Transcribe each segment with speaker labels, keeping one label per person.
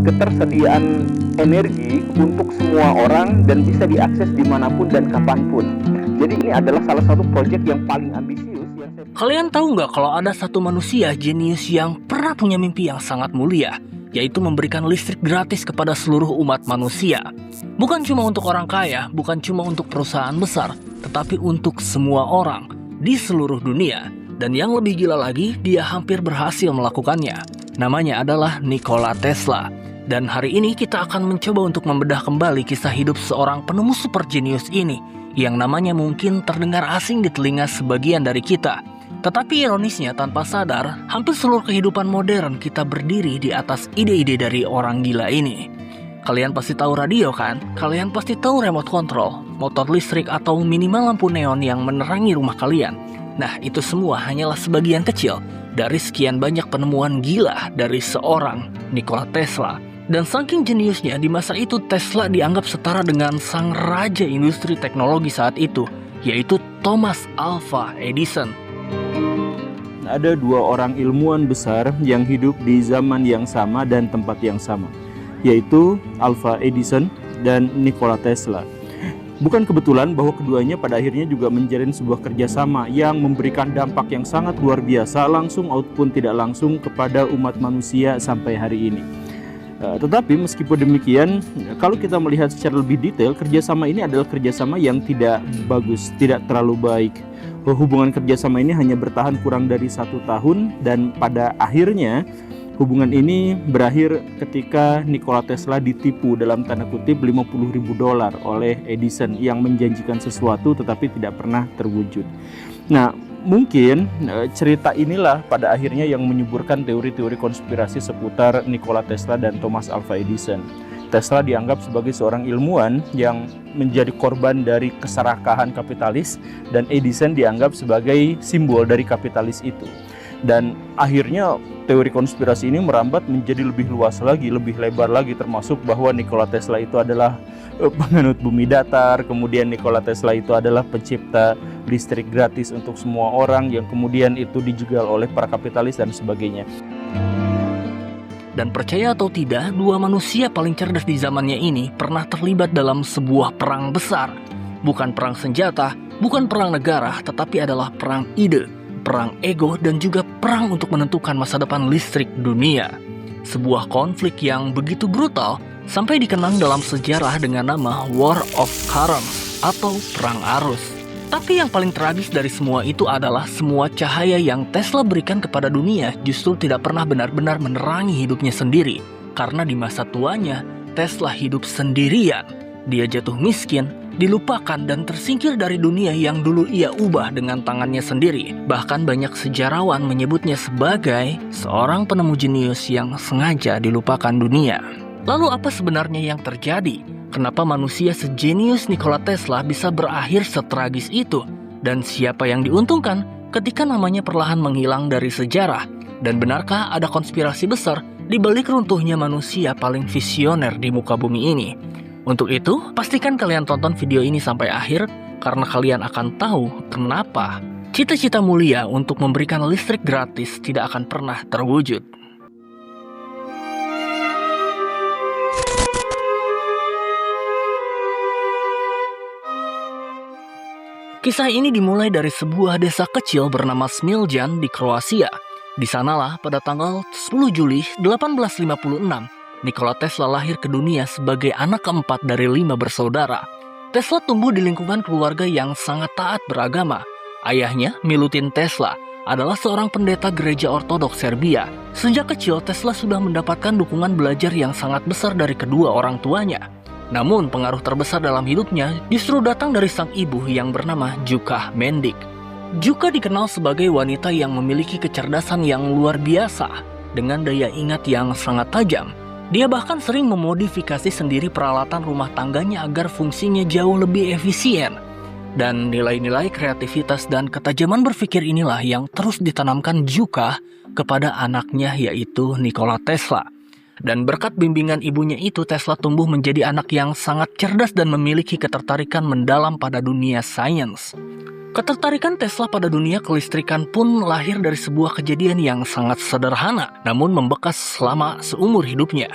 Speaker 1: ketersediaan energi untuk semua orang dan bisa diakses dimanapun dan kapanpun. Jadi ini adalah salah satu proyek yang paling ambisius yang saya...
Speaker 2: Kalian tahu nggak kalau ada satu manusia jenius yang pernah punya mimpi yang sangat mulia, yaitu memberikan listrik gratis kepada seluruh umat manusia. Bukan cuma untuk orang kaya, bukan cuma untuk perusahaan besar, tetapi untuk semua orang di seluruh dunia. Dan yang lebih gila lagi, dia hampir berhasil melakukannya. Namanya adalah Nikola Tesla. Dan hari ini kita akan mencoba untuk membedah kembali kisah hidup seorang penemu super jenius ini, yang namanya mungkin terdengar asing di telinga sebagian dari kita. Tetapi ironisnya tanpa sadar, hampir seluruh kehidupan modern kita berdiri di atas ide-ide dari orang gila ini. Kalian pasti tahu radio kan? Kalian pasti tahu remote control, motor listrik atau minimal lampu neon yang menerangi rumah kalian. Nah, itu semua hanyalah sebagian kecil dari sekian banyak penemuan gila dari seorang Nikola Tesla. Dan saking jeniusnya, di masa itu Tesla dianggap setara dengan sang raja industri teknologi saat itu, yaitu Thomas Alva Edison.
Speaker 1: Ada dua orang ilmuwan besar yang hidup di zaman yang sama dan tempat yang sama, yaitu Alva Edison dan Nikola Tesla. Bukan kebetulan bahwa keduanya pada akhirnya juga menjalin sebuah kerjasama yang memberikan dampak yang sangat luar biasa langsung maupun tidak langsung kepada umat manusia sampai hari ini. Tetapi meskipun demikian, kalau kita melihat secara lebih detail, kerjasama ini adalah kerjasama yang tidak bagus, tidak terlalu baik. Hubungan kerjasama ini hanya bertahan kurang dari 1 tahun, dan pada akhirnya hubungan ini berakhir ketika Nikola Tesla ditipu dalam tanda kutip $50.000 oleh Edison yang menjanjikan sesuatu tetapi tidak pernah terwujud. Nah, mungkin cerita inilah pada akhirnya yang menyuburkan teori-teori konspirasi seputar Nikola Tesla dan Thomas Alva Edison. Tesla dianggap sebagai seorang ilmuwan yang menjadi korban dari keserakahan kapitalis, dan Edison dianggap sebagai simbol dari kapitalis itu. Dan akhirnya teori konspirasi ini merambat menjadi lebih luas lagi, lebih lebar lagi, termasuk bahwa Nikola Tesla itu adalah penganut bumi datar, kemudian Nikola Tesla itu adalah pencipta listrik gratis untuk semua orang yang kemudian itu dijegal oleh para kapitalis dan sebagainya.
Speaker 2: Dan percaya atau tidak, dua manusia paling cerdas di zamannya ini pernah terlibat dalam sebuah perang besar. Bukan perang senjata, bukan perang negara, tetapi adalah perang ide, perang ego, dan juga perang untuk menentukan masa depan listrik dunia. Sebuah konflik yang begitu brutal sampai dikenang dalam sejarah dengan nama War of Currents atau Perang Arus. Tapi yang paling tragis dari semua itu adalah semua cahaya yang Tesla berikan kepada dunia justru tidak pernah benar-benar menerangi hidupnya sendiri. Karena di masa tuanya, Tesla hidup sendirian. Dia jatuh miskin, dilupakan dan tersingkir dari dunia yang dulu ia ubah dengan tangannya sendiri. Bahkan banyak sejarawan menyebutnya sebagai seorang penemu jenius yang sengaja dilupakan dunia. Lalu apa sebenarnya yang terjadi? Kenapa manusia sejenius Nikola Tesla bisa berakhir setragis itu? Dan siapa yang diuntungkan ketika namanya perlahan menghilang dari sejarah? Dan benarkah ada konspirasi besar di balik runtuhnya manusia paling visioner di muka bumi ini? Untuk itu, pastikan kalian tonton video ini sampai akhir, karena kalian akan tahu kenapa cita-cita mulia untuk memberikan listrik gratis tidak akan pernah terwujud. Kisah ini dimulai dari sebuah desa kecil bernama Smiljan di Kroasia. Di sanalah pada tanggal 10 Juli 1856, Nikola Tesla lahir ke dunia sebagai anak keempat dari 5 bersaudara. Tesla tumbuh di lingkungan keluarga yang sangat taat beragama. Ayahnya, Milutin Tesla, adalah seorang pendeta gereja ortodoks Serbia. Sejak kecil, Tesla sudah mendapatkan dukungan belajar yang sangat besar dari kedua orang tuanya. Namun, pengaruh terbesar dalam hidupnya justru datang dari sang ibu yang bernama Juka Mendik. Juka dikenal sebagai wanita yang memiliki kecerdasan yang luar biasa, dengan daya ingat yang sangat tajam. Dia bahkan sering memodifikasi sendiri peralatan rumah tangganya agar fungsinya jauh lebih efisien. Dan nilai-nilai kreativitas dan ketajaman berpikir inilah yang terus ditanamkan Juka kepada anaknya, yaitu Nikola Tesla. Dan berkat bimbingan ibunya itu, Tesla tumbuh menjadi anak yang sangat cerdas dan memiliki ketertarikan mendalam pada dunia sains. Ketertarikan Tesla pada dunia kelistrikan pun lahir dari sebuah kejadian yang sangat sederhana, namun membekas selama seumur hidupnya.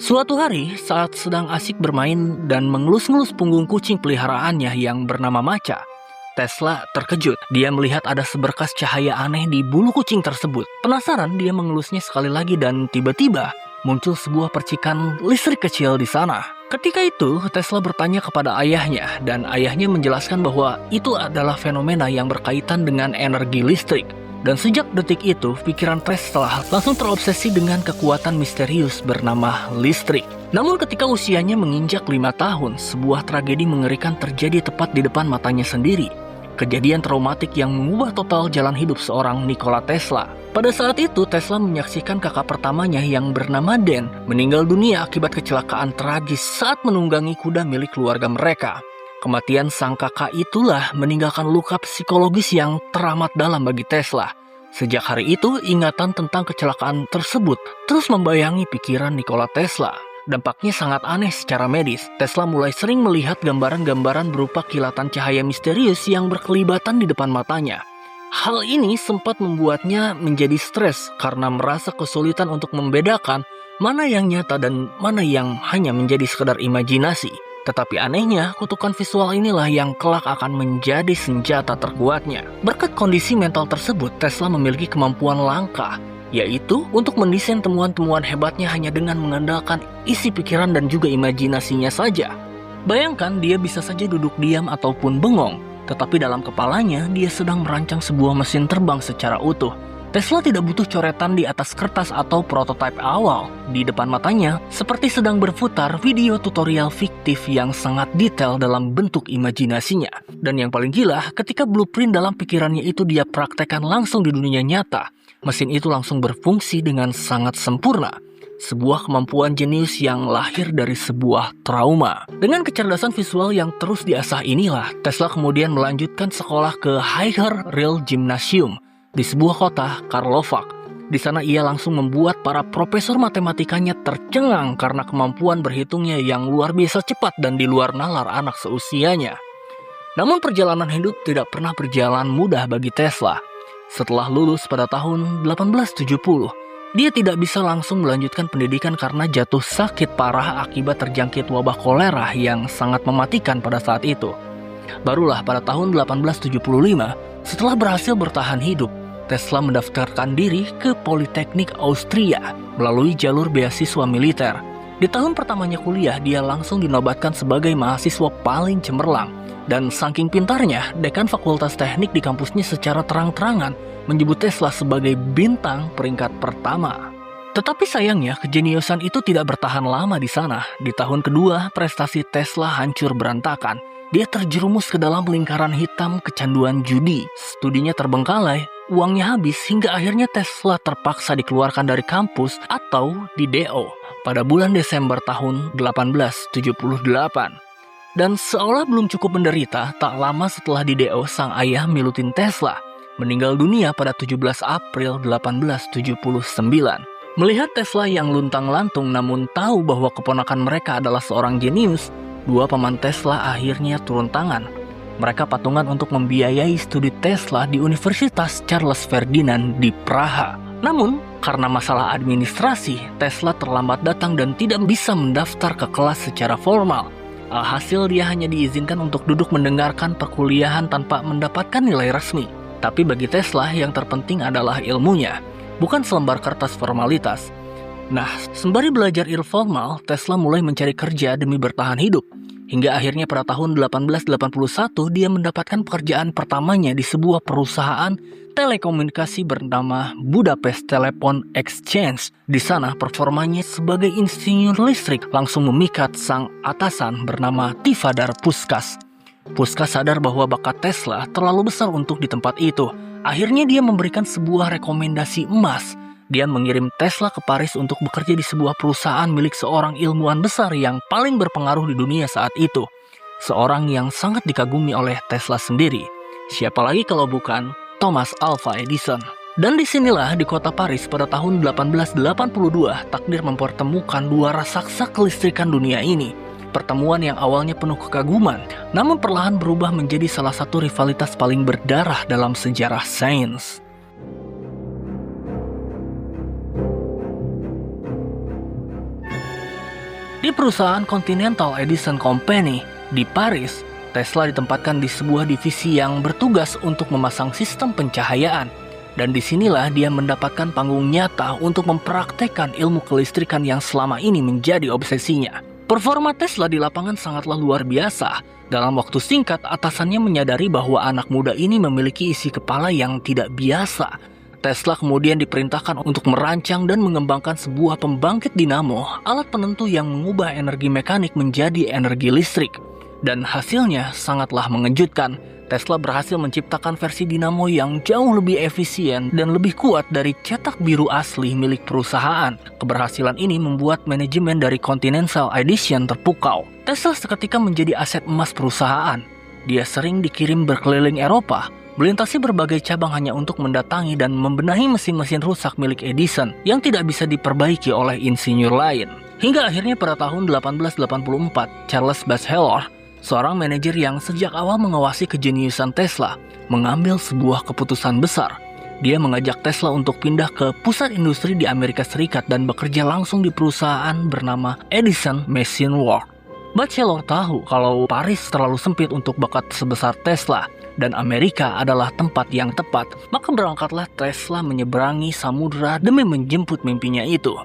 Speaker 2: Suatu hari, saat sedang asik bermain dan mengelus-ngelus punggung kucing peliharaannya yang bernama Maca, Tesla terkejut. Dia melihat ada seberkas cahaya aneh di bulu kucing tersebut. Penasaran, dia mengelusnya sekali lagi dan tiba-tiba muncul sebuah percikan listrik kecil di sana. Ketika itu, Tesla bertanya kepada ayahnya dan ayahnya menjelaskan bahwa itu adalah fenomena yang berkaitan dengan energi listrik. Dan sejak detik itu, pikiran Tesla langsung terobsesi dengan kekuatan misterius bernama listrik. Namun ketika usianya menginjak 5 tahun, sebuah tragedi mengerikan terjadi tepat di depan matanya sendiri. Kejadian traumatik yang mengubah total jalan hidup seorang Nikola Tesla. Pada saat itu, Tesla menyaksikan kakak pertamanya yang bernama Dan meninggal dunia akibat kecelakaan tragis saat menunggangi kuda milik keluarga mereka. Kematian sang kakak itulah meninggalkan luka psikologis yang teramat dalam bagi Tesla. Sejak hari itu, ingatan tentang kecelakaan tersebut terus membayangi pikiran Nikola Tesla. Dampaknya sangat aneh secara medis. Tesla mulai sering melihat gambaran-gambaran berupa kilatan cahaya misterius yang berkelibatan di depan matanya. Hal ini sempat membuatnya menjadi stres karena merasa kesulitan untuk membedakan mana yang nyata dan mana yang hanya menjadi sekedar imajinasi. Tetapi anehnya, kutukan visual inilah yang kelak akan menjadi senjata terkuatnya. Berkat kondisi mental tersebut, Tesla memiliki kemampuan langka, yaitu untuk mendesain temuan-temuan hebatnya hanya dengan mengandalkan isi pikiran dan juga imajinasinya saja. Bayangkan, dia bisa saja duduk diam ataupun bengong, tetapi dalam kepalanya dia sedang merancang sebuah mesin terbang secara utuh. Tesla tidak butuh coretan di atas kertas atau prototipe awal. Di depan matanya, seperti sedang berputar video tutorial fiktif yang sangat detail dalam bentuk imajinasinya. Dan yang paling gila, ketika blueprint dalam pikirannya itu dia praktekkan langsung di dunia nyata, mesin itu langsung berfungsi dengan sangat sempurna. Sebuah kemampuan jenius yang lahir dari sebuah trauma. Dengan kecerdasan visual yang terus diasah inilah, Tesla kemudian melanjutkan sekolah ke Higher Real Gymnasium di sebuah kota, Karlovac. Di sana ia langsung membuat para profesor matematikanya tercengang karena kemampuan berhitungnya yang luar biasa cepat dan di luar nalar anak seusianya. Namun perjalanan hidup tidak pernah berjalan mudah bagi Tesla. Setelah lulus pada tahun 1870, dia tidak bisa langsung melanjutkan pendidikan karena jatuh sakit parah akibat terjangkit wabah kolera yang sangat mematikan pada saat itu. Barulah pada tahun 1875, setelah berhasil bertahan hidup, Tesla mendaftarkan diri ke Politeknik Austria melalui jalur beasiswa militer. Di tahun pertamanya kuliah, dia langsung dinobatkan sebagai mahasiswa paling cemerlang. Dan saking pintarnya, dekan Fakultas Teknik di kampusnya secara terang-terangan menyebut Tesla sebagai bintang peringkat pertama. Tetapi sayangnya, kejeniusan itu tidak bertahan lama di sana. Di tahun kedua, prestasi Tesla hancur berantakan. Dia terjerumus ke dalam lingkaran hitam kecanduan judi. Studinya terbengkalai, uangnya habis hingga akhirnya Tesla terpaksa dikeluarkan dari kampus atau di DO pada bulan Desember tahun 1878. Dan seolah belum cukup menderita, tak lama setelah di DO, sang ayah Milutin Tesla meninggal dunia pada 17 April 1879. Melihat Tesla yang luntang-lantung namun tahu bahwa keponakan mereka adalah seorang jenius, dua paman Tesla akhirnya turun tangan. Mereka patungan untuk membiayai studi Tesla di Universitas Charles Ferdinand di Praha. Namun, karena masalah administrasi, Tesla terlambat datang dan tidak bisa mendaftar ke kelas secara formal. Alhasil dia hanya diizinkan untuk duduk mendengarkan perkuliahan tanpa mendapatkan nilai resmi. Tapi bagi Tesla yang terpenting adalah ilmunya, bukan selembar kertas formalitas. Nah, sembari belajar ilmu formal, Tesla mulai mencari kerja demi bertahan hidup. Hingga akhirnya pada tahun 1881 dia mendapatkan pekerjaan pertamanya di sebuah perusahaan telekomunikasi bernama Budapest Telephone Exchange. Di sana performanya sebagai insinyur listrik langsung memikat sang atasan bernama Tivadar Puskas. Puskas sadar bahwa bakat Tesla terlalu besar untuk di tempat itu. Akhirnya dia memberikan sebuah rekomendasi emas. Dia mengirim Tesla ke Paris untuk bekerja di sebuah perusahaan milik seorang ilmuwan besar yang paling berpengaruh di dunia saat itu. Seorang yang sangat dikagumi oleh Tesla sendiri. Siapa lagi kalau bukan Thomas Alva Edison. Dan disinilah di kota Paris pada tahun 1882 takdir mempertemukan dua raksasa kelistrikan dunia ini. Pertemuan yang awalnya penuh kekaguman, namun perlahan berubah menjadi salah satu rivalitas paling berdarah dalam sejarah sains. Di perusahaan Continental Edison Company di Paris, Tesla ditempatkan di sebuah divisi yang bertugas untuk memasang sistem pencahayaan. Dan disinilah dia mendapatkan panggung nyata untuk mempraktekkan ilmu kelistrikan yang selama ini menjadi obsesinya. Performa Tesla di lapangan sangatlah luar biasa. Dalam waktu singkat, atasannya menyadari bahwa anak muda ini memiliki isi kepala yang tidak biasa. Tesla kemudian diperintahkan untuk merancang dan mengembangkan sebuah pembangkit dinamo, alat penentu yang mengubah energi mekanik menjadi energi listrik. Dan hasilnya sangatlah mengejutkan. Tesla berhasil menciptakan versi dinamo yang jauh lebih efisien dan lebih kuat dari cetak biru asli milik perusahaan. Keberhasilan ini membuat manajemen dari Continental Edison terpukau. Tesla seketika menjadi aset emas perusahaan. Dia sering dikirim berkeliling Eropa, melintasi berbagai cabang hanya untuk mendatangi dan membenahi mesin-mesin rusak milik Edison yang tidak bisa diperbaiki oleh insinyur lain. Hingga akhirnya pada tahun 1884, Charles Batchelor, seorang manajer yang sejak awal mengawasi kejeniusan Tesla, mengambil sebuah keputusan besar. Dia mengajak Tesla untuk pindah ke pusat industri di Amerika Serikat dan bekerja langsung di perusahaan bernama Edison Machine Works. Batchelor tahu kalau Paris terlalu sempit untuk bakat sebesar Tesla dan Amerika adalah tempat yang tepat. Maka berangkatlah Tesla menyeberangi samudera demi menjemput mimpinya itu.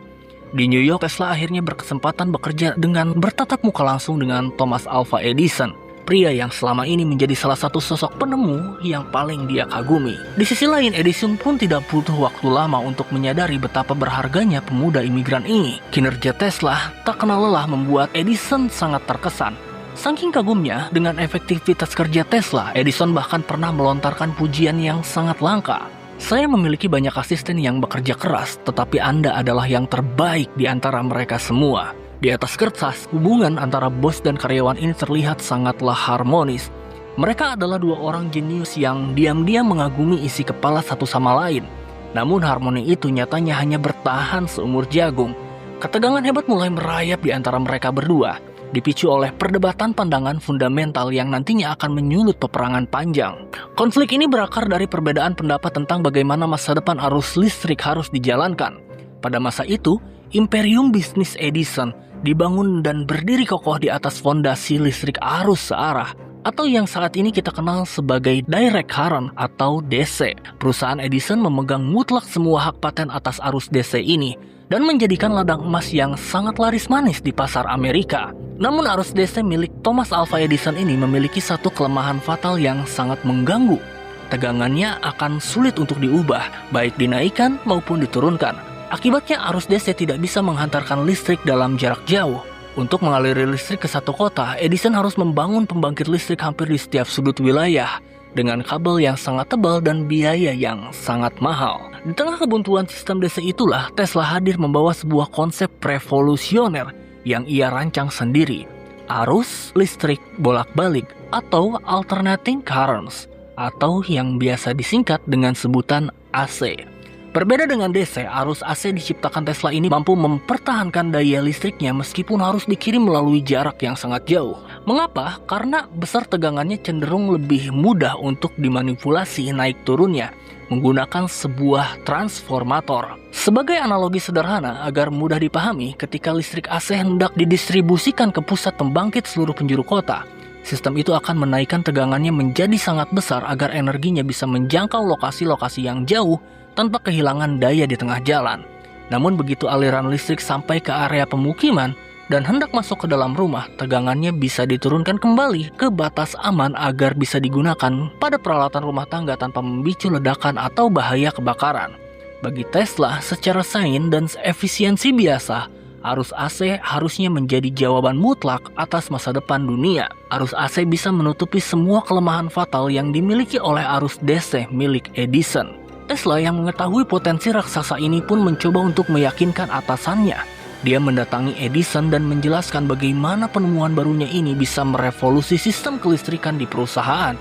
Speaker 2: Di New York, Tesla akhirnya berkesempatan bekerja dengan bertatap muka langsung dengan Thomas Alva Edison, pria yang selama ini menjadi salah satu sosok penemu yang paling dia kagumi. Di sisi lain, Edison pun tidak butuh waktu lama untuk menyadari betapa berharganya pemuda imigran ini. Kinerja Tesla tak kenal lelah membuat Edison sangat terkesan. Saking kagumnya dengan efektivitas kerja Tesla, Edison bahkan pernah melontarkan pujian yang sangat langka. Saya memiliki banyak asisten yang bekerja keras, tetapi Anda adalah yang terbaik di antara mereka semua. Di atas kertas, hubungan antara bos dan karyawan ini terlihat sangatlah harmonis. Mereka adalah dua orang jenius yang diam-diam mengagumi isi kepala satu sama lain. Namun harmoni itu nyatanya hanya bertahan seumur jagung. Ketegangan hebat mulai merayap di antara mereka berdua, dipicu oleh perdebatan pandangan fundamental yang nantinya akan menyulut peperangan panjang. Konflik ini berakar dari perbedaan pendapat tentang bagaimana masa depan arus listrik harus dijalankan. Pada masa itu, imperium bisnis Edison dibangun dan berdiri kokoh di atas fondasi listrik arus searah, atau yang saat ini kita kenal sebagai direct current atau DC. Perusahaan Edison memegang mutlak semua hak paten atas arus DC ini dan menjadikan ladang emas yang sangat laris manis di pasar Amerika. Namun arus DC milik Thomas Alva Edison ini memiliki satu kelemahan fatal yang sangat mengganggu. Tegangannya akan sulit untuk diubah, baik dinaikkan maupun diturunkan. Akibatnya arus DC tidak bisa menghantarkan listrik dalam jarak jauh. Untuk mengaliri listrik ke satu kota, Edison harus membangun pembangkit listrik hampir di setiap sudut wilayah dengan kabel yang sangat tebal dan biaya yang sangat mahal. Di tengah kebuntuan sistem DC itulah Tesla hadir membawa sebuah konsep revolusioner yang ia rancang sendiri, arus listrik bolak-balik atau alternating currents, atau yang biasa disingkat dengan sebutan AC. Berbeda dengan DC, arus AC diciptakan Tesla ini mampu mempertahankan daya listriknya meskipun harus dikirim melalui jarak yang sangat jauh. Mengapa? Karena besar tegangannya cenderung lebih mudah untuk dimanipulasi naik turunnya menggunakan sebuah transformator. Sebagai analogi sederhana agar mudah dipahami, ketika listrik AC hendak didistribusikan ke pusat pembangkit seluruh penjuru kota, sistem itu akan menaikkan tegangannya menjadi sangat besar agar energinya bisa menjangkau lokasi-lokasi yang jauh tanpa kehilangan daya di tengah jalan. Namun begitu aliran listrik sampai ke area pemukiman dan hendak masuk ke dalam rumah, tegangannya bisa diturunkan kembali ke batas aman agar bisa digunakan pada peralatan rumah tangga tanpa memicu ledakan atau bahaya kebakaran. Bagi Tesla, secara sains dan efisiensi biasa, arus AC harusnya menjadi jawaban mutlak atas masa depan dunia. Arus AC bisa menutupi semua kelemahan fatal yang dimiliki oleh arus DC milik Edison. Tesla yang mengetahui potensi raksasa ini pun mencoba untuk meyakinkan atasannya. Dia mendatangi Edison dan menjelaskan bagaimana penemuan barunya ini bisa merevolusi sistem kelistrikan di perusahaan.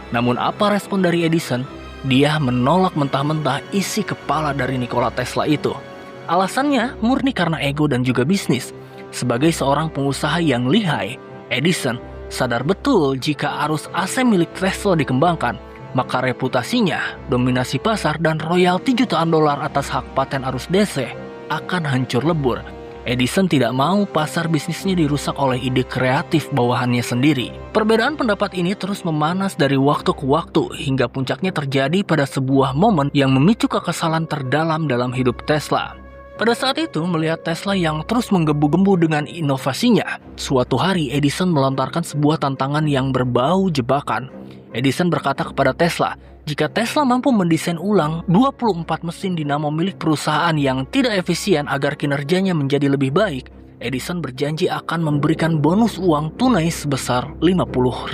Speaker 2: Namun apa respon dari Edison? Dia menolak mentah-mentah isi kepala dari Nikola Tesla itu. Alasannya murni karena ego dan juga bisnis. Sebagai seorang pengusaha yang lihai, Edison sadar betul jika arus AC milik Tesla dikembangkan, maka reputasinya, dominasi pasar, dan royalti jutaan dolar atas hak paten arus DC akan hancur lebur. Edison tidak mau pasar bisnisnya dirusak oleh ide kreatif bawahannya sendiri. Perbedaan pendapat ini terus memanas dari waktu ke waktu hingga puncaknya terjadi pada sebuah momen yang memicu kekesalan terdalam dalam hidup Tesla. Pada saat itu, melihat Tesla yang terus menggebu-gebu dengan inovasinya, suatu hari Edison melontarkan sebuah tantangan yang berbau jebakan. Edison berkata kepada Tesla, jika Tesla mampu mendesain ulang 24 mesin dinamo milik perusahaan yang tidak efisien agar kinerjanya menjadi lebih baik, Edison berjanji akan memberikan bonus uang tunai sebesar $50.000.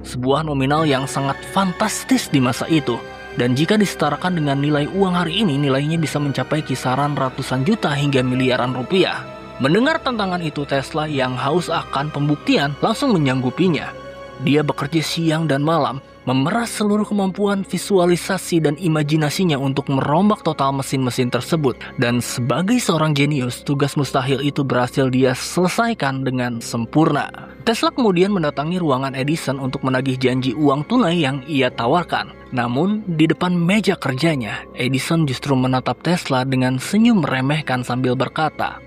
Speaker 2: Sebuah nominal yang sangat fantastis di masa itu. Dan jika disetarakan dengan nilai uang hari ini, nilainya bisa mencapai kisaran ratusan juta hingga miliaran rupiah. Mendengar tantangan itu, Tesla yang haus akan pembuktian langsung menyanggupinya. Dia bekerja siang dan malam, memeras seluruh kemampuan visualisasi dan imajinasinya untuk merombak total mesin-mesin tersebut. Dan sebagai seorang jenius, tugas mustahil itu berhasil dia selesaikan dengan sempurna. Tesla kemudian mendatangi ruangan Edison untuk menagih janji uang tunai yang ia tawarkan. Namun, di depan meja kerjanya, Edison justru menatap Tesla dengan senyum meremehkan sambil berkata,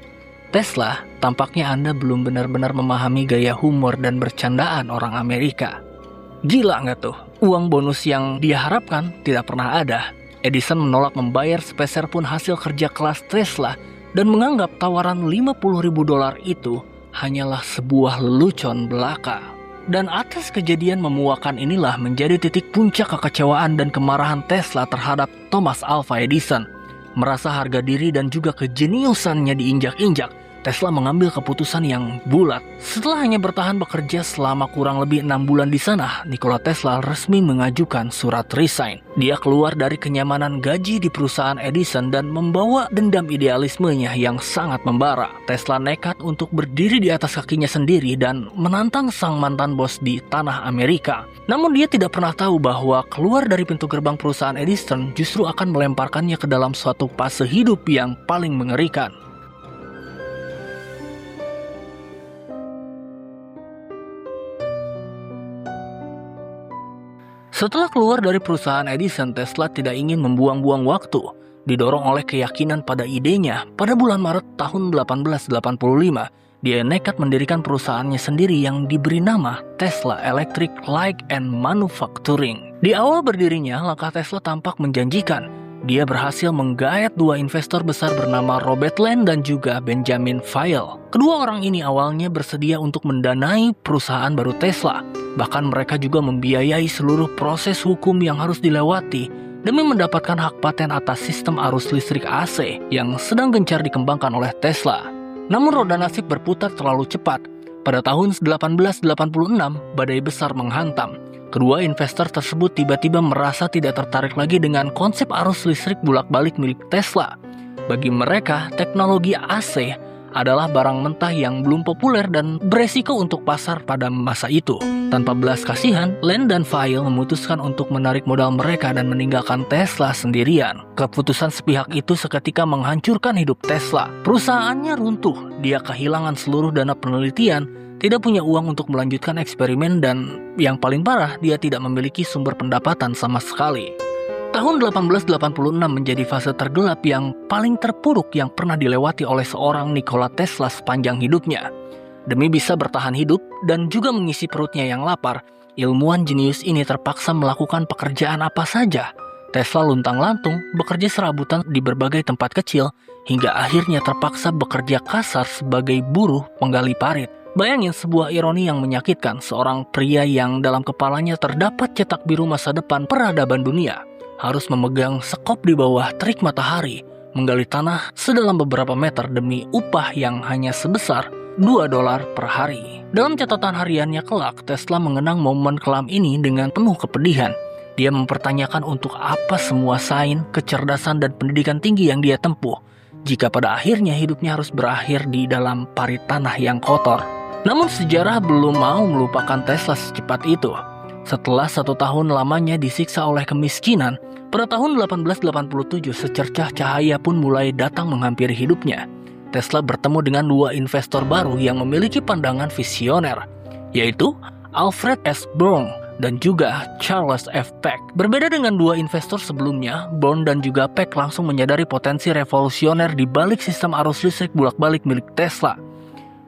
Speaker 2: "Tesla, tampaknya Anda belum benar-benar memahami gaya humor dan bercandaan orang Amerika." Gila nggak tuh? Uang bonus yang dia harapkan tidak pernah ada. Edison menolak membayar sepeser pun hasil kerja kelas Tesla dan menganggap tawaran $50.000 itu hanyalah sebuah lelucon belaka. Dan atas kejadian memuakan inilah menjadi titik puncak kekecewaan dan kemarahan Tesla terhadap Thomas Alva Edison. Merasa harga diri dan juga kejeniusannya diinjak-injak, Tesla mengambil keputusan yang bulat. Setelah hanya bertahan bekerja selama kurang lebih 6 bulan di sana, Nikola Tesla resmi mengajukan surat resign. Dia keluar dari kenyamanan gaji di perusahaan Edison dan membawa dendam idealismenya yang sangat membara. Tesla nekat untuk berdiri di atas kakinya sendiri dan menantang sang mantan bos di tanah Amerika. Namun dia tidak pernah tahu bahwa keluar dari pintu gerbang perusahaan Edison justru akan melemparkannya ke dalam suatu fase hidup yang paling mengerikan. Setelah keluar dari perusahaan Edison, Tesla tidak ingin membuang-buang waktu. Didorong oleh keyakinan pada idenya, pada bulan Maret tahun 1885, dia nekat mendirikan perusahaannya sendiri yang diberi nama Tesla Electric Light and Manufacturing. Di awal berdirinya, langkah Tesla tampak menjanjikan. Dia berhasil menggait dua investor besar bernama Robert Land dan juga Benjamin Fayol. Kedua orang ini awalnya bersedia untuk mendanai perusahaan baru Tesla. Bahkan mereka juga membiayai seluruh proses hukum yang harus dilewati demi mendapatkan hak paten atas sistem arus listrik AC yang sedang gencar dikembangkan oleh Tesla. Namun roda nasib berputar terlalu cepat. Pada tahun 1886, badai besar menghantam. Kedua investor tersebut tiba-tiba merasa tidak tertarik lagi dengan konsep arus listrik bolak-balik milik Tesla. Bagi mereka, teknologi AC adalah barang mentah yang belum populer dan beresiko untuk pasar pada masa itu. Tanpa belas kasihan, Land dan Fayol memutuskan untuk menarik modal mereka dan meninggalkan Tesla sendirian. Keputusan sepihak itu seketika menghancurkan hidup Tesla. Perusahaannya runtuh, dia kehilangan seluruh dana penelitian, tidak punya uang untuk melanjutkan eksperimen, dan yang paling parah, dia tidak memiliki sumber pendapatan sama sekali. Tahun 1886 menjadi fase tergelap yang paling terpuruk yang pernah dilewati oleh seorang Nikola Tesla sepanjang hidupnya. Demi bisa bertahan hidup dan juga mengisi perutnya yang lapar, ilmuwan jenius ini terpaksa melakukan pekerjaan apa saja. Tesla luntang-lantung bekerja serabutan di berbagai tempat kecil, hingga akhirnya terpaksa bekerja kasar sebagai buruh penggali parit. Bayangin sebuah ironi yang menyakitkan, seorang pria yang dalam kepalanya terdapat cetak biru masa depan peradaban dunia harus memegang sekop di bawah terik matahari, menggali tanah sedalam beberapa meter demi upah yang hanya sebesar $2 per hari. Dalam catatan hariannya kelak, Tesla mengenang momen kelam ini dengan penuh kepedihan. Dia mempertanyakan untuk apa semua sains, kecerdasan, dan pendidikan tinggi yang dia tempuh, jika pada akhirnya hidupnya harus berakhir di dalam parit tanah yang kotor. Namun sejarah belum mau melupakan Tesla secepat itu. Setelah 1 tahun lamanya disiksa oleh kemiskinan, pada tahun 1887 secercah cahaya pun mulai datang menghampiri hidupnya. Tesla bertemu dengan dua investor baru yang memiliki pandangan visioner, yaitu Alfred S. Brown dan juga Charles F. Peck. Berbeda dengan dua investor sebelumnya, Born dan juga Peck langsung menyadari potensi revolusioner di balik sistem arus listrik bolak-balik milik Tesla.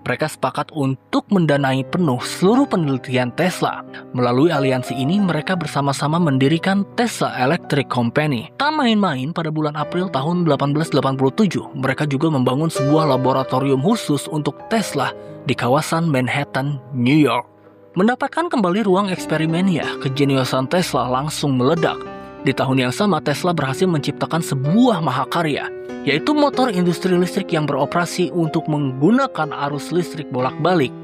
Speaker 2: Mereka sepakat untuk mendanai penuh seluruh penelitian Tesla. Melalui aliansi ini, mereka bersama-sama mendirikan Tesla Electric Company. Tak main-main, pada bulan April tahun 1887, mereka juga membangun sebuah laboratorium khusus untuk Tesla di kawasan Manhattan, New York. Mendapatkan kembali ruang eksperimennya, kejeniusan Tesla langsung meledak. Di tahun yang sama, Tesla berhasil menciptakan sebuah mahakarya, yaitu motor industri listrik yang beroperasi untuk menggunakan arus listrik bolak-balik.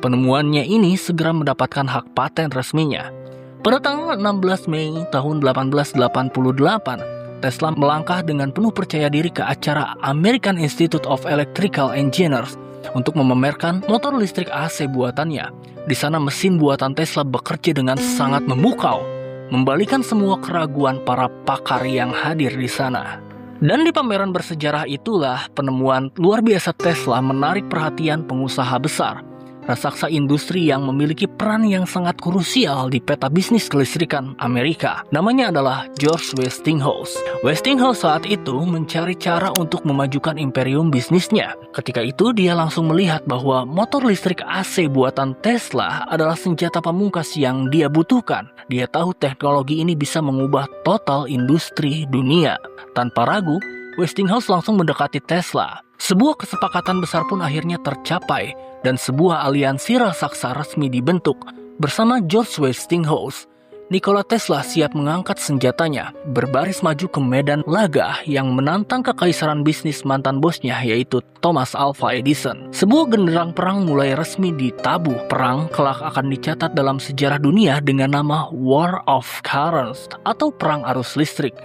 Speaker 2: Penemuannya ini segera mendapatkan hak paten resminya. Pada tanggal 16 Mei tahun 1888, Tesla melangkah dengan penuh percaya diri ke acara American Institute of Electrical Engineers untuk memamerkan motor listrik AC buatannya. Di sana mesin buatan Tesla bekerja dengan sangat memukau, membalikan semua keraguan para pakar yang hadir di sana. Dan di pameran bersejarah itulah penemuan luar biasa Tesla menarik perhatian pengusaha besar, raksasa industri yang memiliki peran yang sangat krusial di peta bisnis kelistrikan Amerika. Namanya adalah George Westinghouse. Westinghouse saat itu mencari cara untuk memajukan imperium bisnisnya. Ketika itu dia langsung melihat bahwa motor listrik AC buatan Tesla adalah senjata pamungkas yang dia butuhkan. Dia tahu teknologi ini bisa mengubah total industri dunia. Tanpa ragu, Westinghouse langsung mendekati Tesla. Sebuah kesepakatan besar pun akhirnya tercapai, dan sebuah aliansi raksasa resmi dibentuk. Bersama George Westinghouse, Nikola Tesla siap mengangkat senjatanya, berbaris maju ke medan laga yang menantang kekaisaran bisnis mantan bosnya, yaitu Thomas Alva Edison. Sebuah genderang perang mulai resmi ditabuh. Perang kelak akan dicatat dalam sejarah dunia dengan nama War of Currents atau Perang Arus Listrik.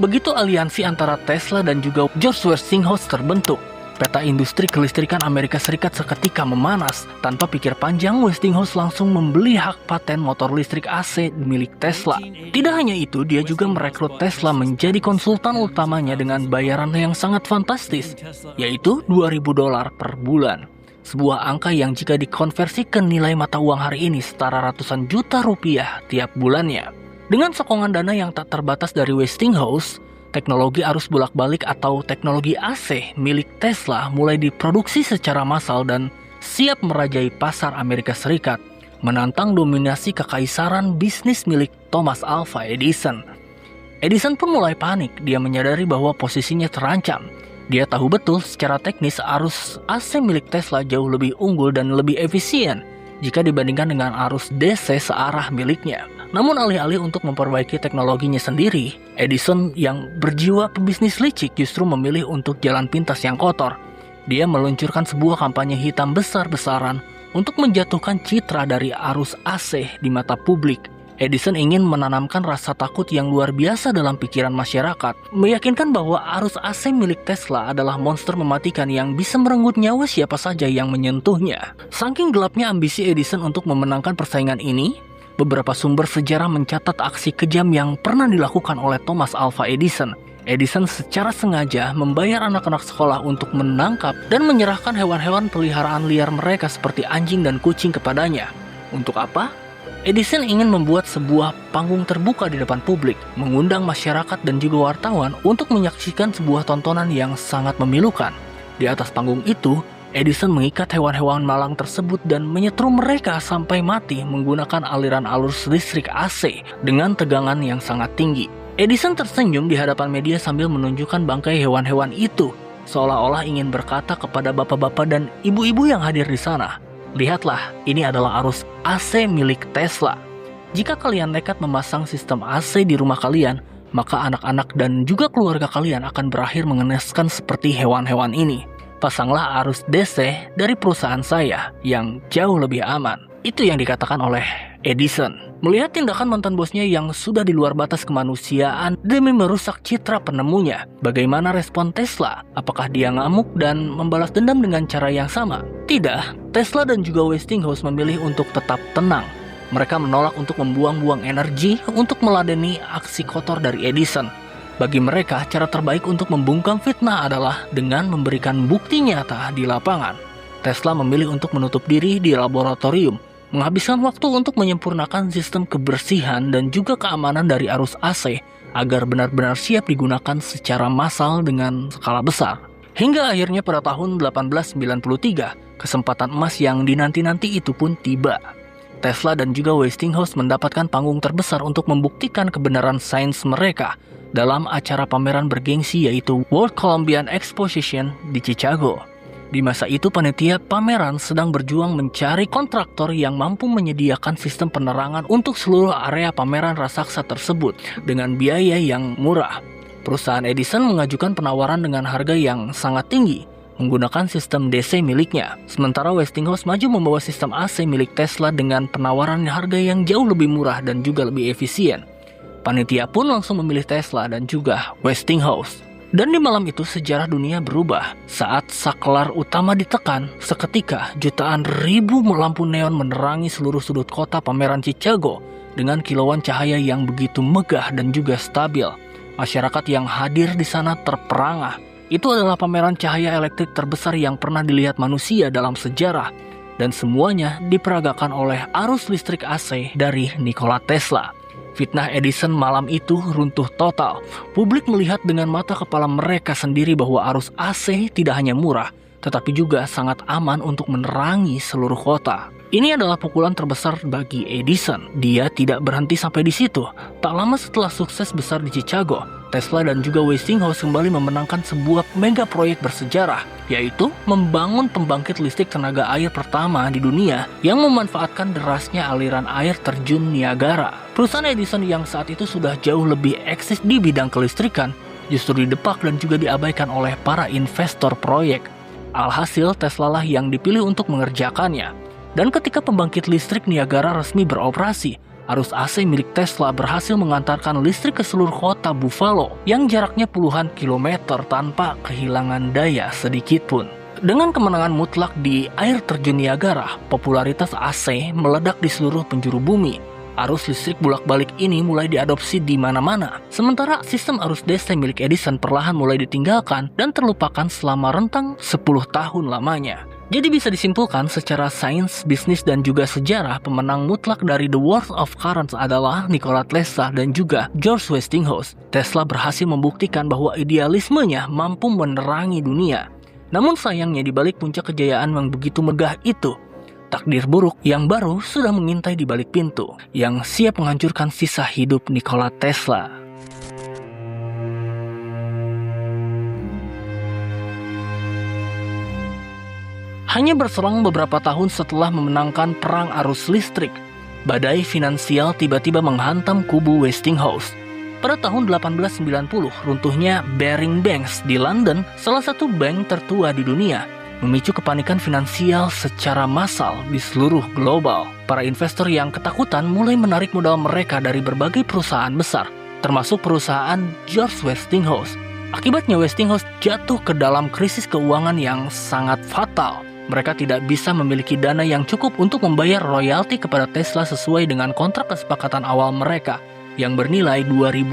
Speaker 2: Begitu aliansi antara Tesla dan juga George Westinghouse terbentuk, peta industri kelistrikan Amerika Serikat seketika memanas. Tanpa pikir panjang, Westinghouse langsung membeli hak paten motor listrik AC milik Tesla. Tidak hanya itu, dia juga merekrut Tesla menjadi konsultan utamanya dengan bayaran yang sangat fantastis, yaitu $2.000 per bulan. Sebuah angka yang jika dikonversi ke nilai mata uang hari ini setara ratusan juta rupiah tiap bulannya. Dengan sokongan dana yang tak terbatas dari Westinghouse, teknologi arus bolak-balik atau teknologi AC milik Tesla mulai diproduksi secara massal dan siap merajai pasar Amerika Serikat, menantang dominasi kekaisaran bisnis milik Thomas Alva Edison. Edison pun mulai panik, dia menyadari bahwa posisinya terancam. Dia tahu betul secara teknis arus AC milik Tesla jauh lebih unggul dan lebih efisien jika dibandingkan dengan arus DC searah miliknya. Namun alih-alih untuk memperbaiki teknologinya sendiri, Edison yang berjiwa pebisnis licik justru memilih untuk jalan pintas yang kotor. Dia meluncurkan sebuah kampanye hitam besar-besaran untuk menjatuhkan citra dari arus AC di mata publik. Edison ingin menanamkan rasa takut yang luar biasa dalam pikiran masyarakat, meyakinkan bahwa arus AC milik Tesla adalah monster mematikan yang bisa merenggut nyawa siapa saja yang menyentuhnya. Saking gelapnya ambisi Edison untuk memenangkan persaingan ini, beberapa sumber sejarah mencatat aksi kejam yang pernah dilakukan oleh Thomas Alva Edison. Edison secara sengaja membayar anak-anak sekolah untuk menangkap dan menyerahkan hewan-hewan peliharaan liar mereka seperti anjing dan kucing kepadanya. Untuk apa? Edison ingin membuat sebuah panggung terbuka di depan publik, mengundang masyarakat dan juga wartawan untuk menyaksikan sebuah tontonan yang sangat memilukan. Di atas panggung itu, Edison mengikat hewan-hewan malang tersebut dan menyetrum mereka sampai mati menggunakan aliran arus listrik AC dengan tegangan yang sangat tinggi. Edison tersenyum di hadapan media sambil menunjukkan bangkai hewan-hewan itu, seolah-olah ingin berkata kepada bapak-bapak dan ibu-ibu yang hadir di sana, "Lihatlah, ini adalah arus AC milik Tesla. Jika kalian nekat memasang sistem AC di rumah kalian, maka anak-anak dan juga keluarga kalian akan berakhir mengenaskan seperti hewan-hewan ini. Pasanglah arus DC dari perusahaan saya yang jauh lebih aman." Itu yang dikatakan oleh Edison. Melihat tindakan mantan bosnya yang sudah di luar batas kemanusiaan demi merusak citra penemunya, bagaimana respon Tesla? Apakah dia ngamuk dan membalas dendam dengan cara yang sama? Tidak, Tesla dan juga Westinghouse memilih untuk tetap tenang. Mereka menolak untuk membuang-buang energi untuk meladeni aksi kotor dari Edison. Bagi mereka, cara terbaik untuk membungkam fitnah adalah dengan memberikan bukti nyata di lapangan. Tesla memilih untuk menutup diri di laboratorium, menghabiskan waktu untuk menyempurnakan sistem kebersihan dan juga keamanan dari arus AC agar benar-benar siap digunakan secara massal dengan skala besar. Hingga akhirnya pada tahun 1893, kesempatan emas yang dinanti-nanti itu pun tiba. Tesla dan juga Westinghouse mendapatkan panggung terbesar untuk membuktikan kebenaran sains mereka dalam acara pameran bergengsi yaitu World Columbian Exposition di Chicago. Di masa itu panitia pameran sedang berjuang mencari kontraktor yang mampu menyediakan sistem penerangan untuk seluruh area pameran raksasa tersebut dengan biaya yang murah. Perusahaan Edison mengajukan penawaran dengan harga yang sangat tinggi menggunakan sistem DC miliknya. Sementara Westinghouse maju membawa sistem AC milik Tesla dengan penawaran harga yang jauh lebih murah dan juga lebih efisien. Panitia pun langsung memilih Tesla dan juga Westinghouse. Dan di malam itu sejarah dunia berubah. Saat saklar utama ditekan, seketika jutaan ribu lampu neon menerangi seluruh sudut kota pameran Chicago dengan kilauan cahaya yang begitu megah dan juga stabil. Masyarakat yang hadir di sana terperangah. Itu adalah pameran cahaya elektrik terbesar yang pernah dilihat manusia dalam sejarah. Dan semuanya diperagakan oleh arus listrik AC dari Nikola Tesla. Fitnah Edison malam itu runtuh total. Publik melihat dengan mata kepala mereka sendiri bahwa arus AC tidak hanya murah, tetapi juga sangat aman untuk menerangi seluruh kota. Ini adalah pukulan terbesar bagi Edison. Dia tidak berhenti sampai di situ. Tak lama setelah sukses besar di Chicago, Tesla dan juga Westinghouse kembali memenangkan sebuah mega proyek bersejarah, yaitu membangun pembangkit listrik tenaga air pertama di dunia yang memanfaatkan derasnya aliran air terjun Niagara. Perusahaan Edison yang saat itu sudah jauh lebih eksis di bidang kelistrikan justru didepak dan juga diabaikan oleh para investor proyek. Alhasil Tesla lah yang dipilih untuk mengerjakannya. Dan ketika pembangkit listrik Niagara resmi beroperasi, arus AC milik Tesla berhasil mengantarkan listrik ke seluruh kota Buffalo yang jaraknya puluhan kilometer tanpa kehilangan daya sedikit pun. Dengan kemenangan mutlak di air terjun Niagara, popularitas AC meledak di seluruh penjuru bumi. Arus listrik bolak-balik ini mulai diadopsi di mana-mana. Sementara sistem arus DC milik Edison perlahan mulai ditinggalkan dan terlupakan selama rentang 10 tahun lamanya. Jadi bisa disimpulkan secara sains, bisnis, dan juga sejarah, pemenang mutlak dari The War of Currents adalah Nikola Tesla dan juga George Westinghouse. Tesla berhasil membuktikan bahwa idealismenya mampu menerangi dunia. Namun sayangnya di balik puncak kejayaan yang begitu megah itu, takdir buruk yang baru sudah mengintai di balik pintu, yang siap menghancurkan sisa hidup Nikola Tesla. Hanya berselang beberapa tahun setelah memenangkan perang arus listrik, badai finansial tiba-tiba menghantam kubu Westinghouse. Pada tahun 1890, runtuhnya Baring Banks di London, salah satu bank tertua di dunia, memicu kepanikan finansial secara massal di seluruh global. Para investor yang ketakutan mulai menarik modal mereka dari berbagai perusahaan besar, termasuk perusahaan George Westinghouse. Akibatnya Westinghouse jatuh ke dalam krisis keuangan yang sangat fatal. Mereka tidak bisa memiliki dana yang cukup untuk membayar royalti kepada Tesla sesuai dengan kontrak kesepakatan awal mereka yang bernilai $2.000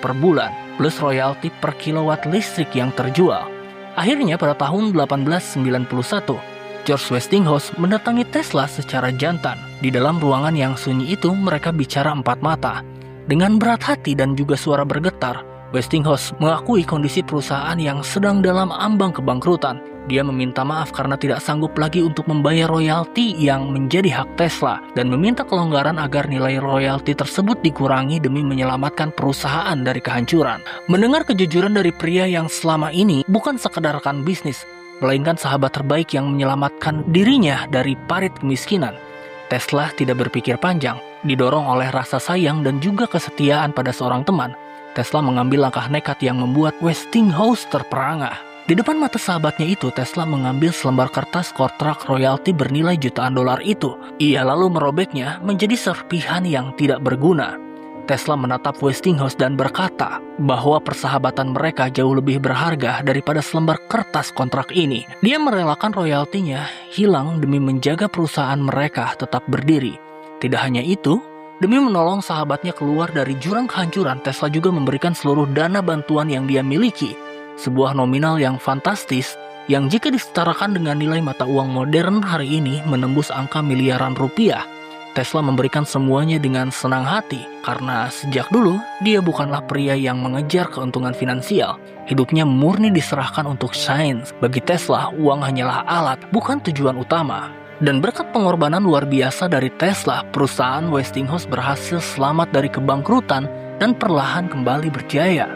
Speaker 2: per bulan, plus royalti per kilowatt listrik yang terjual. Akhirnya pada tahun 1891, George Westinghouse mendatangi Tesla secara jantan. Di dalam ruangan yang sunyi itu mereka bicara empat mata. Dengan berat hati dan juga suara bergetar, Westinghouse mengakui kondisi perusahaan yang sedang dalam ambang kebangkrutan. Dia meminta maaf karena tidak sanggup lagi untuk membayar royalti yang menjadi hak Tesla dan meminta kelonggaran agar nilai royalti tersebut dikurangi demi menyelamatkan perusahaan dari kehancuran. Mendengar kejujuran dari pria yang selama ini bukan sekedar rekan bisnis, melainkan sahabat terbaik yang menyelamatkan dirinya dari parit kemiskinan, Tesla tidak berpikir panjang. Didorong oleh rasa sayang dan juga kesetiaan pada seorang teman, Tesla mengambil langkah nekat yang membuat Westinghouse terperangah. Di depan mata sahabatnya itu, Tesla mengambil selembar kertas kontrak royalti bernilai jutaan dolar itu. Ia lalu merobeknya menjadi serpihan yang tidak berguna. Tesla menatap Westinghouse dan berkata bahwa persahabatan mereka jauh lebih berharga daripada selembar kertas kontrak ini. Dia merelakan royaltinya hilang demi menjaga perusahaan mereka tetap berdiri. Tidak hanya itu, Demi menolong sahabatnya keluar dari jurang kehancuran, Tesla juga memberikan seluruh dana bantuan yang dia miliki. Sebuah nominal yang fantastis, yang jika disetarakan dengan nilai mata uang modern hari ini menembus angka miliaran rupiah. Tesla memberikan semuanya dengan senang hati, karena sejak dulu dia bukanlah pria yang mengejar keuntungan finansial. Hidupnya murni diserahkan untuk sains. Bagi Tesla, uang hanyalah alat, bukan tujuan utama. Dan berkat pengorbanan luar biasa dari Tesla, perusahaan Westinghouse berhasil selamat dari kebangkrutan dan perlahan kembali berjaya.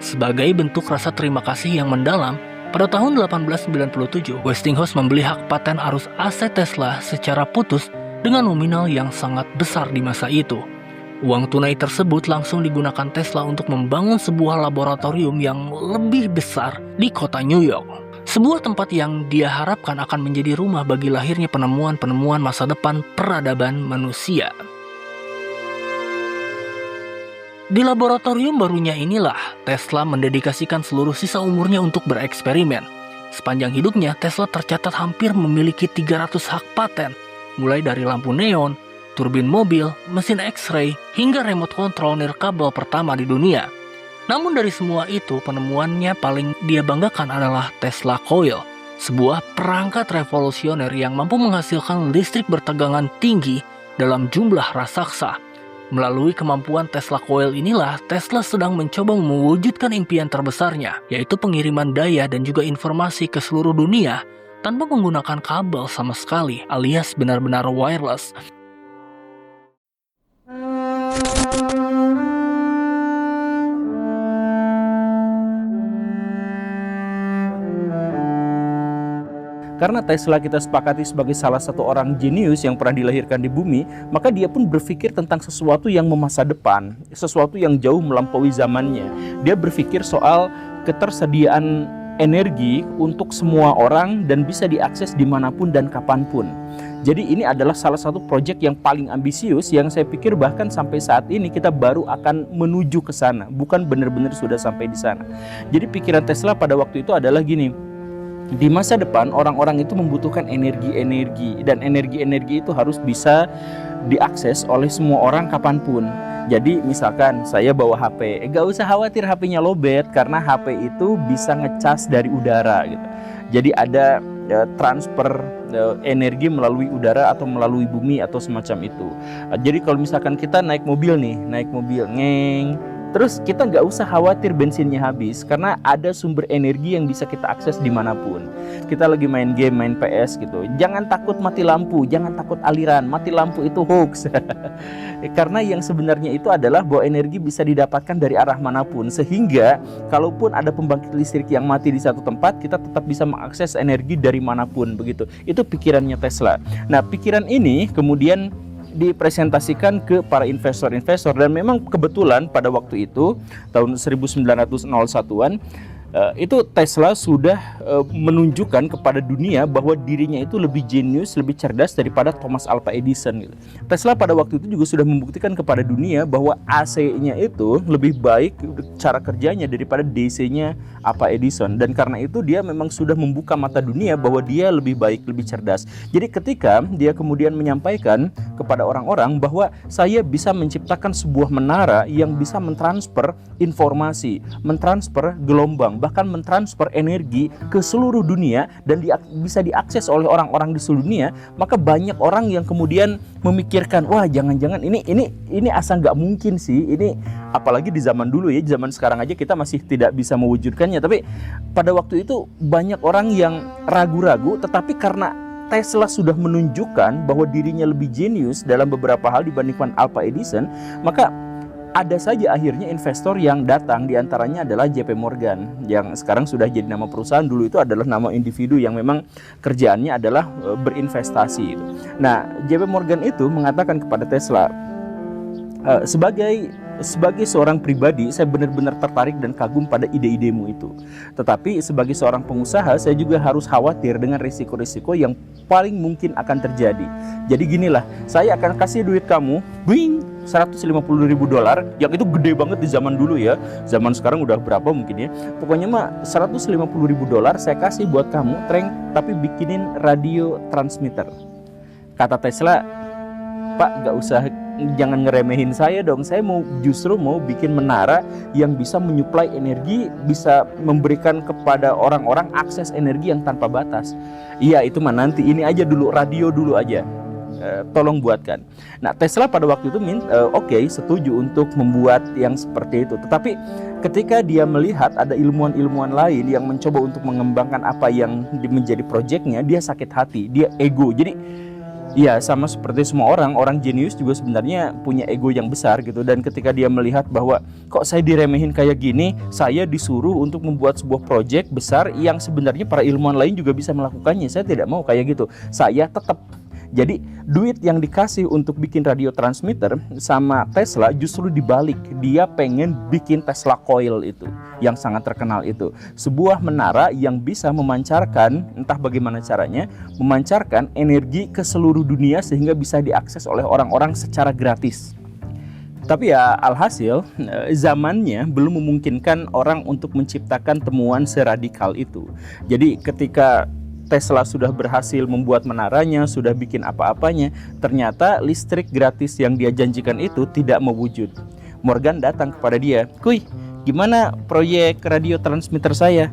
Speaker 2: Sebagai bentuk rasa terima kasih yang mendalam, pada tahun 1897, Westinghouse membeli hak paten arus AC Tesla secara putus dengan nominal yang sangat besar di masa itu. Uang tunai tersebut langsung digunakan Tesla untuk membangun sebuah laboratorium yang lebih besar di kota New York. Sebuah tempat yang dia harapkan akan menjadi rumah bagi lahirnya penemuan-penemuan masa depan peradaban manusia. Di laboratorium barunya inilah Tesla mendedikasikan seluruh sisa umurnya untuk bereksperimen. Sepanjang hidupnya, Tesla tercatat hampir memiliki 300 hak paten, mulai dari lampu neon, turbin mobil, mesin X-ray, hingga remote control nirkabel pertama di dunia. Namun dari semua itu, penemuannya paling dia banggakan adalah Tesla Coil, sebuah perangkat revolusioner yang mampu menghasilkan listrik bertegangan tinggi dalam jumlah raksasa. Melalui kemampuan Tesla Coil inilah, Tesla sedang mencoba mewujudkan impian terbesarnya, yaitu pengiriman daya dan juga informasi ke seluruh dunia tanpa menggunakan kabel sama sekali, alias benar-benar wireless.
Speaker 1: Karena Tesla kita sepakati sebagai salah satu orang jenius yang pernah dilahirkan di bumi, maka dia pun berpikir tentang sesuatu yang memasa depan, sesuatu yang jauh melampaui zamannya. Dia berpikir soal ketersediaan energi untuk semua orang dan bisa diakses dimanapun dan kapanpun. Jadi ini adalah salah satu proyek yang paling ambisius yang saya pikir bahkan sampai saat ini kita baru akan menuju ke sana, bukan benar-benar sudah sampai di sana. Jadi pikiran Tesla pada waktu itu adalah gini, di masa depan orang-orang itu membutuhkan energi-energi dan energi-energi itu harus bisa diakses oleh semua orang kapanpun. Jadi misalkan saya bawa HP, gak usah khawatir HP-nya lowbat karena HP itu bisa ngecas dari udara gitu. Jadi ada transfer energi melalui udara atau melalui bumi atau semacam itu. Jadi kalau misalkan kita naik mobil nih, ngeng, terus kita nggak usah khawatir bensinnya habis karena ada sumber energi yang bisa kita akses dimanapun. Kita lagi main game, main PS gitu, jangan takut mati lampu, jangan takut aliran, mati lampu itu hoax. Karena yang sebenarnya itu adalah bahwa energi bisa didapatkan dari arah manapun, sehingga kalaupun ada pembangkit listrik yang mati di satu tempat, kita tetap bisa mengakses energi dari manapun begitu. Itu pikirannya Tesla. Nah, pikiran ini kemudian dipresentasikan ke para investor-investor dan memang kebetulan pada waktu itu tahun 1901-an itu Tesla sudah menunjukkan kepada dunia bahwa dirinya itu lebih jenius, lebih cerdas daripada Thomas Alva Edison gitu. Tesla pada waktu itu juga sudah membuktikan kepada dunia bahwa AC-nya itu lebih baik cara kerjanya daripada DC-nya Alva Edison, dan karena itu dia memang sudah membuka mata dunia bahwa dia lebih baik, lebih cerdas. Jadi ketika dia kemudian menyampaikan kepada orang-orang bahwa saya bisa menciptakan sebuah menara yang bisa mentransfer informasi, mentransfer gelombang, bahkan mentransfer energi ke seluruh dunia dan bisa diakses oleh orang-orang di seluruh dunia, maka banyak orang yang kemudian memikirkan, wah jangan-jangan ini asa nggak mungkin sih, ini apalagi di zaman dulu ya, di zaman sekarang aja kita masih tidak bisa mewujudkannya, tapi pada waktu itu banyak orang yang ragu-ragu, tetapi karena Tesla sudah menunjukkan bahwa dirinya lebih jenius dalam beberapa hal dibandingkan Alva Edison, maka ada saja akhirnya investor yang datang, diantaranya adalah JP Morgan yang sekarang sudah jadi nama perusahaan, dulu itu adalah nama individu yang memang kerjaannya adalah berinvestasi. Nah, JP Morgan itu mengatakan kepada Tesla, sebagai seorang pribadi saya benar-benar tertarik dan kagum pada ide-idemu itu. Tetapi sebagai seorang pengusaha saya juga harus khawatir dengan risiko-risiko yang paling mungkin akan terjadi. Jadi ginilah, saya akan kasih duit kamu, bing, $150.000, yang itu gede banget di zaman dulu ya. Zaman sekarang udah berapa mungkin ya. Pokoknya mah $150.000 saya kasih buat kamu, Treng, tapi bikinin radio transmitter. Kata Tesla, Pak, gak usah jangan ngeremehin saya dong. Saya justru mau bikin menara yang bisa menyuplai energi, bisa memberikan kepada orang-orang akses energi yang tanpa batas. Iya, itu mah nanti, ini aja dulu, radio dulu aja. Tolong buatkan. Nah, Tesla pada waktu itu oke, setuju untuk membuat yang seperti itu. Tetapi ketika dia melihat ada ilmuwan-ilmuwan lain yang mencoba untuk mengembangkan apa yang menjadi proyeknya, dia sakit hati, dia ego. Jadi ya sama seperti semua orang jenius juga sebenarnya punya ego yang besar gitu. Dan ketika dia melihat bahwa kok saya diremehin kayak gini, saya disuruh untuk membuat sebuah proyek besar yang sebenarnya para ilmuwan lain juga bisa melakukannya, saya tidak mau kayak gitu. Saya tetap. Jadi duit yang dikasih untuk bikin radio transmitter sama Tesla justru dibalik. Dia pengen bikin Tesla Coil itu, yang sangat terkenal itu. Sebuah menara yang bisa memancarkan, entah bagaimana caranya, memancarkan energi ke seluruh dunia sehingga bisa diakses oleh orang-orang secara gratis. Tapi ya alhasil zamannya belum memungkinkan orang untuk menciptakan temuan seradikal itu. Jadi ketika Tesla sudah berhasil membuat menaranya, sudah bikin apa-apanya, ternyata listrik gratis yang dia janjikan itu tidak mewujud. Morgan datang kepada dia, "Kuy, gimana proyek radio transmitter saya?"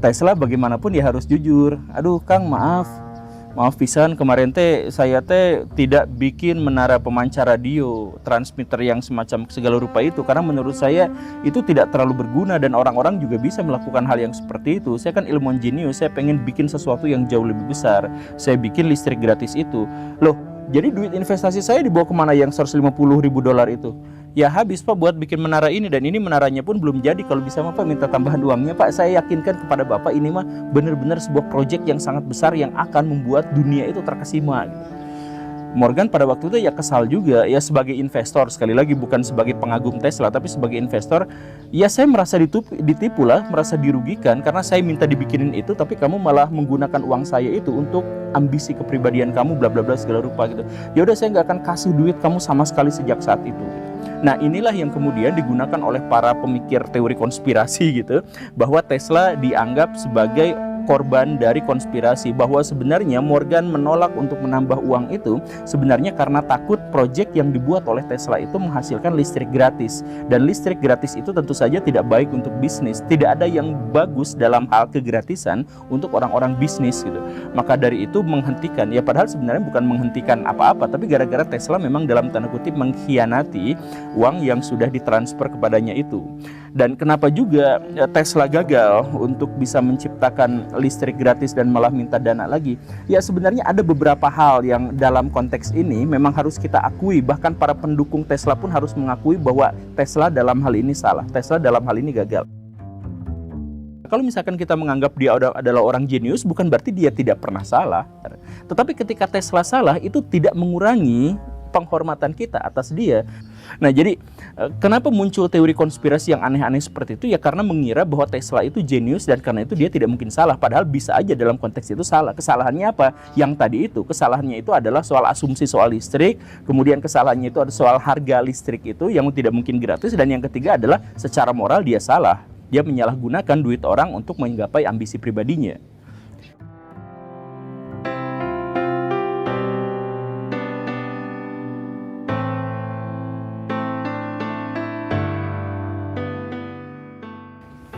Speaker 1: Tesla bagaimanapun dia harus jujur. "Aduh Kang, maaf pisan, kemarin saya tidak bikin menara pemancar radio transmitter yang semacam segala rupa itu, karena menurut saya itu tidak terlalu berguna dan orang-orang juga bisa melakukan hal yang seperti itu. Saya kan ilmuwan jenius, saya pengen bikin sesuatu yang jauh lebih besar. Saya bikin listrik gratis itu." Loh, jadi duit investasi saya dibawa kemana yang $150.000 itu? "Ya habis Pak buat bikin menara ini, dan ini menaranya pun belum jadi. Kalau bisa Pak minta tambahan uangnya Pak. Saya yakinkan kepada Bapak ini mah benar-benar sebuah proyek yang sangat besar yang akan membuat dunia itu terkesima." Morgan pada waktu itu ya kesal juga ya, sebagai investor, sekali lagi bukan sebagai pengagum Tesla tapi sebagai investor, ya saya merasa ditipu lah, merasa dirugikan karena saya minta dibikinin itu tapi kamu malah menggunakan uang saya itu untuk ambisi kepribadian kamu bla bla bla segala rupa gitu. Ya udah, saya nggak akan kasih duit kamu sama sekali sejak saat itu. Nah, inilah yang kemudian digunakan oleh para pemikir teori konspirasi gitu, bahwa Tesla dianggap sebagai korban dari konspirasi, bahwa sebenarnya Morgan menolak untuk menambah uang itu sebenarnya karena takut proyek yang dibuat oleh Tesla itu menghasilkan listrik gratis, dan listrik gratis itu tentu saja tidak baik untuk bisnis. Tidak ada yang bagus dalam hal kegratisan untuk orang-orang bisnis gitu. Maka dari itu menghentikan, ya padahal sebenarnya bukan menghentikan apa-apa, tapi gara-gara Tesla memang dalam tanda kutip mengkhianati uang yang sudah ditransfer kepadanya itu. Dan kenapa juga Tesla gagal untuk bisa menciptakan listrik gratis dan malah minta dana lagi? Ya sebenarnya ada beberapa hal yang dalam konteks ini memang harus kita akui. Bahkan para pendukung Tesla pun harus mengakui bahwa Tesla dalam hal ini salah, Tesla dalam hal ini gagal. Kalau misalkan kita menganggap dia adalah orang jenius, bukan berarti dia tidak pernah salah. Tetapi ketika Tesla salah, itu tidak mengurangi penghormatan kita atas dia. Nah, jadi kenapa muncul teori konspirasi yang aneh-aneh seperti itu? Ya karena mengira bahwa Tesla itu jenius dan karena itu dia tidak mungkin salah. Padahal bisa aja dalam konteks itu salah. Kesalahannya apa? Yang tadi itu, kesalahannya itu adalah soal asumsi soal listrik. Kemudian kesalahannya itu ada soal harga listrik itu yang tidak mungkin gratis. Dan yang ketiga adalah secara moral dia salah. Dia menyalahgunakan duit orang untuk menggapai ambisi pribadinya.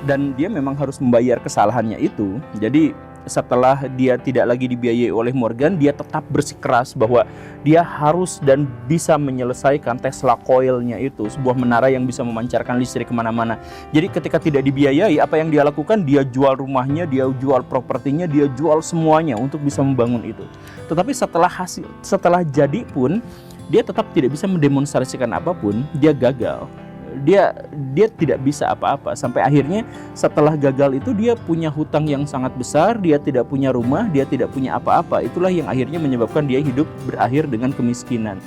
Speaker 1: Dan dia memang harus membayar kesalahannya itu. Jadi setelah dia tidak lagi dibiayai oleh Morgan, dia tetap bersikeras bahwa dia harus dan bisa menyelesaikan Tesla Coil-nya itu, sebuah menara yang bisa memancarkan listrik kemana-mana. Jadi ketika tidak dibiayai, apa yang dia lakukan? Dia jual rumahnya, dia jual propertinya, dia jual semuanya untuk bisa membangun itu. Tetapi setelah jadi pun, dia tetap tidak bisa mendemonstrasikan apapun. Dia gagal. Dia tidak bisa apa-apa. Sampai akhirnya setelah gagal itu dia punya hutang yang sangat besar, dia tidak punya rumah, dia tidak punya apa-apa. Itulah yang akhirnya menyebabkan dia hidup berakhir dengan kemiskinan.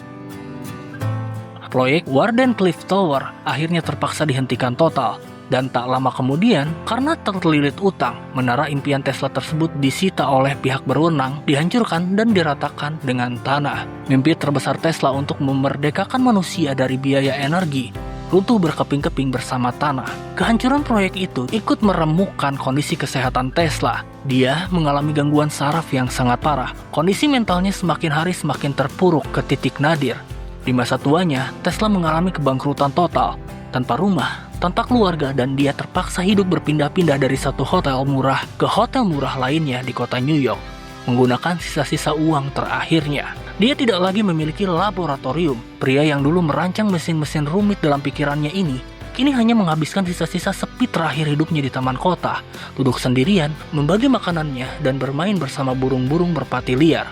Speaker 2: Proyek Wardenclyffe Tower akhirnya terpaksa dihentikan total. Dan tak lama kemudian, karena terlilit utang, menara impian Tesla tersebut disita oleh pihak berwenang, dihancurkan dan diratakan dengan tanah. Mimpi terbesar Tesla untuk memerdekakan manusia dari biaya energi runtuh berkeping-keping bersama tanah. Kehancuran proyek itu ikut meremukkan kondisi kesehatan Tesla. Dia mengalami gangguan saraf yang sangat parah. Kondisi mentalnya semakin hari semakin terpuruk ke titik nadir. Di masa tuanya, Tesla mengalami kebangkrutan total, tanpa rumah, tanpa keluarga, dan dia terpaksa hidup berpindah-pindah dari satu hotel murah ke hotel murah lainnya di kota New York, menggunakan sisa-sisa uang terakhirnya. Dia tidak lagi memiliki laboratorium. Pria yang dulu merancang mesin-mesin rumit dalam pikirannya ini, kini hanya menghabiskan sisa-sisa sepi terakhir hidupnya di taman kota, duduk sendirian, membagi makanannya, dan bermain bersama burung-burung merpati liar.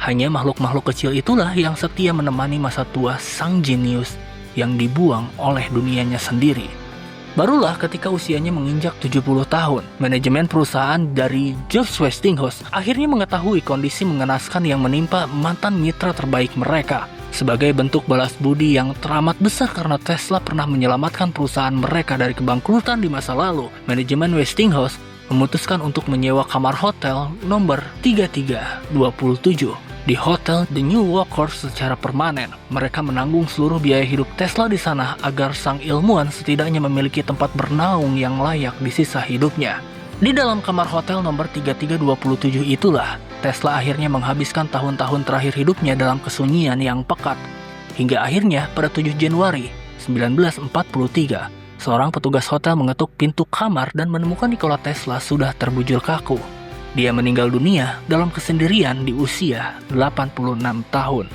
Speaker 2: Hanya makhluk-makhluk kecil itulah yang setia menemani masa tua sang jenius yang dibuang oleh dunianya sendiri. Barulah ketika usianya menginjak 70 tahun, manajemen perusahaan dari George Westinghouse akhirnya mengetahui kondisi mengenaskan yang menimpa mantan mitra terbaik mereka. Sebagai bentuk balas budi yang teramat besar karena Tesla pernah menyelamatkan perusahaan mereka dari kebangkrutan di masa lalu, manajemen Westinghouse memutuskan untuk menyewa kamar hotel nomor 3327 di Hotel The New Walkers secara permanen. Mereka menanggung seluruh biaya hidup Tesla di sana agar sang ilmuwan setidaknya memiliki tempat bernaung yang layak di sisa hidupnya. Di dalam kamar hotel nomor 3327 itulah Tesla akhirnya menghabiskan tahun-tahun terakhir hidupnya dalam kesunyian yang pekat. Hingga akhirnya pada 7 Januari 1943, seorang petugas hotel mengetuk pintu kamar dan menemukan Nikola Tesla sudah terbujur kaku. Dia meninggal dunia dalam kesendirian di usia 86 tahun.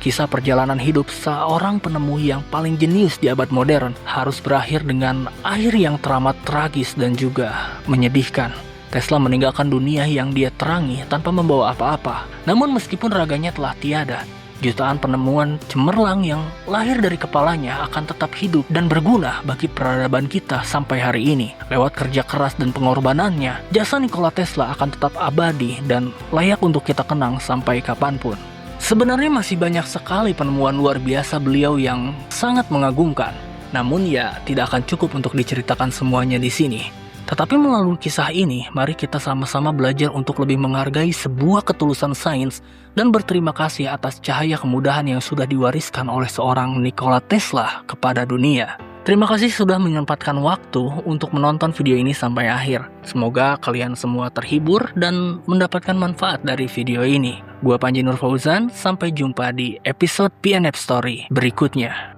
Speaker 2: Kisah perjalanan hidup seorang penemu yang paling jenius di abad modern harus berakhir dengan akhir yang teramat tragis dan juga menyedihkan. Tesla meninggalkan dunia yang dia terangi tanpa membawa apa-apa. Namun meskipun raganya telah tiada, jutaan penemuan cemerlang yang lahir dari kepalanya akan tetap hidup dan berguna bagi peradaban kita sampai hari ini. Lewat kerja keras dan pengorbanannya, jasa Nikola Tesla akan tetap abadi dan layak untuk kita kenang sampai kapanpun. Sebenarnya masih banyak sekali penemuan luar biasa beliau yang sangat mengagumkan. Namun ya tidak akan cukup untuk diceritakan semuanya di sini. Tetapi melalui kisah ini, mari kita sama-sama belajar untuk lebih menghargai sebuah ketulusan sains dan berterima kasih atas cahaya kemudahan yang sudah diwariskan oleh seorang Nikola Tesla kepada dunia. Terima kasih sudah menyempatkan waktu untuk menonton video ini sampai akhir. Semoga kalian semua terhibur dan mendapatkan manfaat dari video ini. Gua Panji Nur Fauzan, sampai jumpa di episode PNF Story berikutnya.